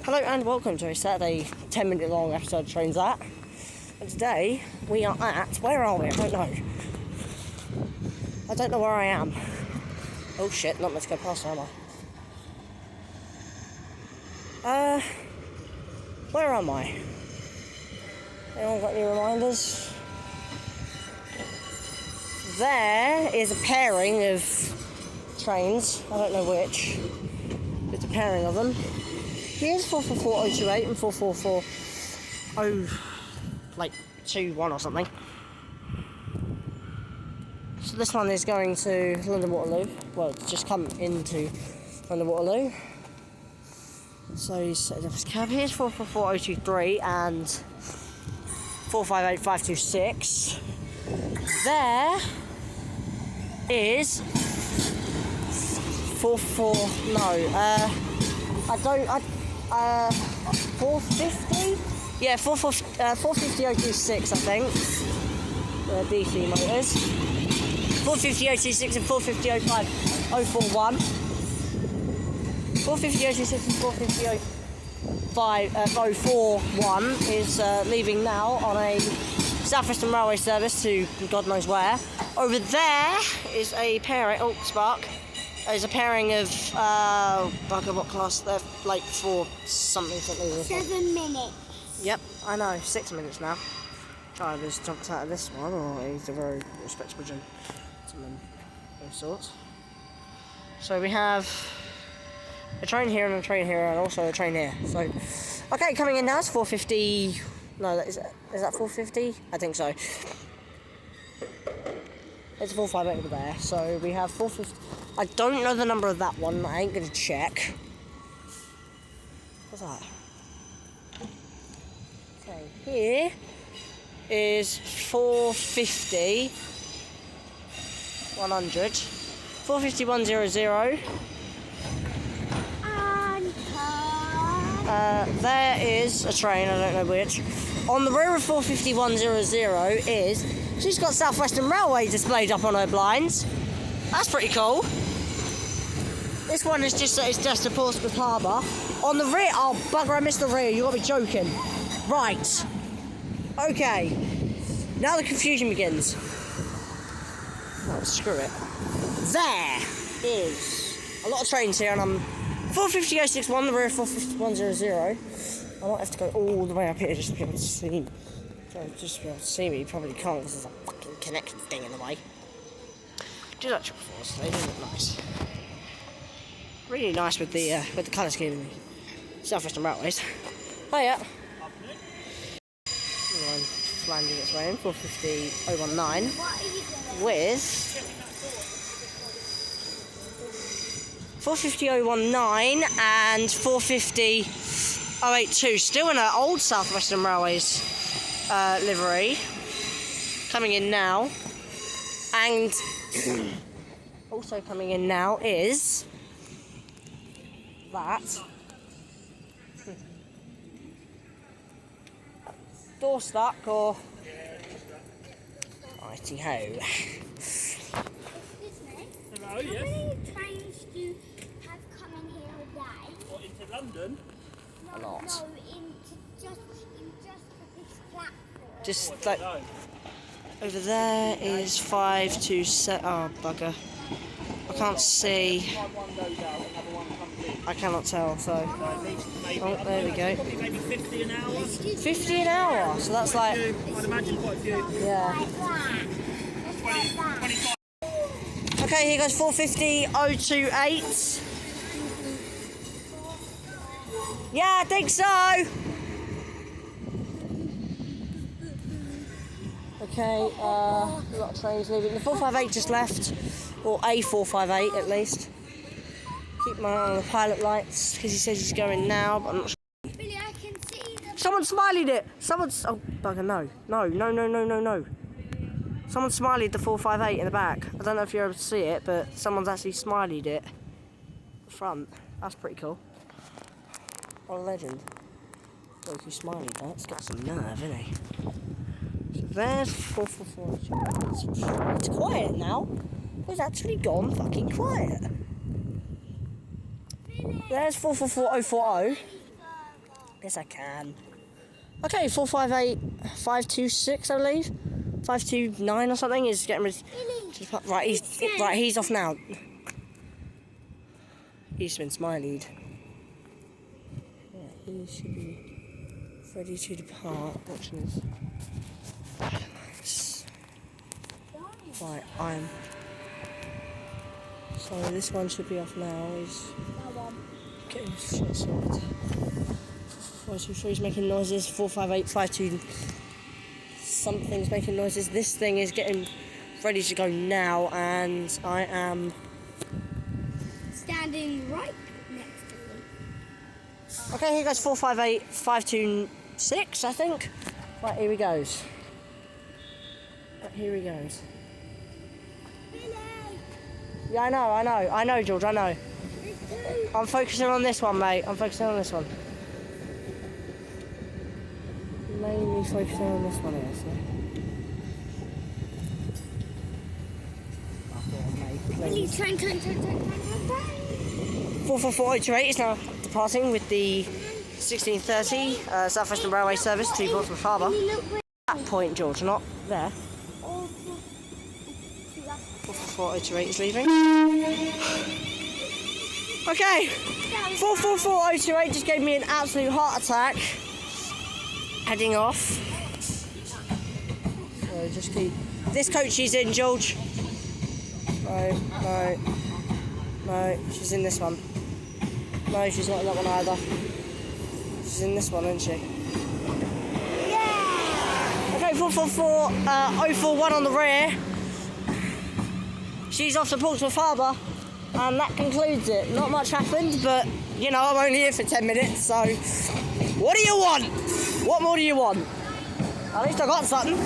Hello and welcome to a Saturday 10-minute long episode of Trains That. And today we are at, where are we? I don't know. I don't know where I am. Oh shit, not much to go past, am I? Where am I? Anyone got any reminders? There is a pairing of trains, I don't know which. It's a pairing of them. Here's 444028 and 444021 or something. So this one is going to London Waterloo. Well, it's just come into London Waterloo. So he's set up his cab. Here's 444023 and 458526. There is 450? Yeah, 450.026, I think. DC motors. 450.026 and 450.05041. 450.026 and 450.041 is leaving now on a South Western Railway service to God knows where. Over there is a pairing. Oh, spark. There's a pairing of, bugger, what class? They're like for something. 7 minutes. Yep, I know, 6 minutes now. I just jumped out of this one, or he's a very respectable gentleman of sorts. So we have a train here and a train here, and also a train here. So, okay, coming in now is 450. No, is that 450? I think so. It's 458 over there. So we have 450. I don't know the number of that one. I ain't gonna check. What's that? Okay, here is 450. 100. 450 100. There is a train, I don't know which. On the rear of 450 100 is, she's got South Western Railway displayed up on her blinds. That's pretty cool. This one is just a Portsmouth Harbour. On the rear, oh bugger, I missed the rear, you gotta be joking. Right. Okay. Now the confusion begins. Oh, screw it. There is a lot of trains here, and I'm 450.061, the rear of 450.100. I might have to go all the way up here just to be able to see me. Just to be able to see me, you probably can't because there's a fucking connection thing in the way. Do that triple force, they do look nice. Really nice with the colour scheme in the South Western Railways. Hiya. One flanding its way in, 450.019 with 450.019 and 450.082, still in our old South Western Railways livery, coming in now. And also coming in now is that door stuck or righty ho. Excuse me. Hello, yes. How many trains do you have coming here a day? What, into London? A lot. No, into just this platform. Just like over there is 5 to 7. Oh bugger! I can't see. I cannot tell. So. Oh, there we go. Probably maybe 50 an hour. 50 an hour. So that's like. I'd imagine quite a few. Yeah. Like that. Just like that. 25. Okay, here goes 450.028. Yeah, I think so. Okay, a lot of trains leaving. The 458 just left, or a 458 at least. Keep my eye on the pilot lights because he says he's going now, but I'm not sure. Billy, I can see them. Someone smileyed it. Someone's. Oh bugger! No. Someone smileyed the 458 in the back. I don't know if you're able to see it, but someone's actually smileyed it. The front. That's pretty cool. What a legend. Look who smileyed that. It's got some nerve, isn't he? So there's 444. It's quiet now. It's actually gone fucking quiet. There's 444040. Yes, I can. Okay, 458, 526, I believe. 529 or something is getting ready. Right, he's off now. Eastman Smiley. Yeah, he should be ready to depart. Watching this. Right, so this one should be off now. He's getting his shit sorted. 423 is making noises. 458, 52. Something's making noises. This thing is getting ready to go now, and I am standing right next to me. Okay, here goes 458, 526, I think. Right, here he goes. Here he goes. Yeah, I know, George, I know. I'm focusing on this one, mate. I'm focusing on this one. Mainly focusing on this one here, so. 44408 is now departing with the 1630 South Western Railway service to Portsmouth Harbour. That point, George, not there. 44408 is leaving. Okay, 44408 just gave me an absolute heart attack. Heading off. So just keep. This coach is in, George. No, she's in this one. No, she's not in that one either. She's in this one, isn't she? Yeah! Okay, 444-041 on the rear. She's off to Portsmouth Harbour, and that concludes it. Not much happened, but, you know, I'm only here for 10 minutes, so what do you want? What more do you want? At least I got something.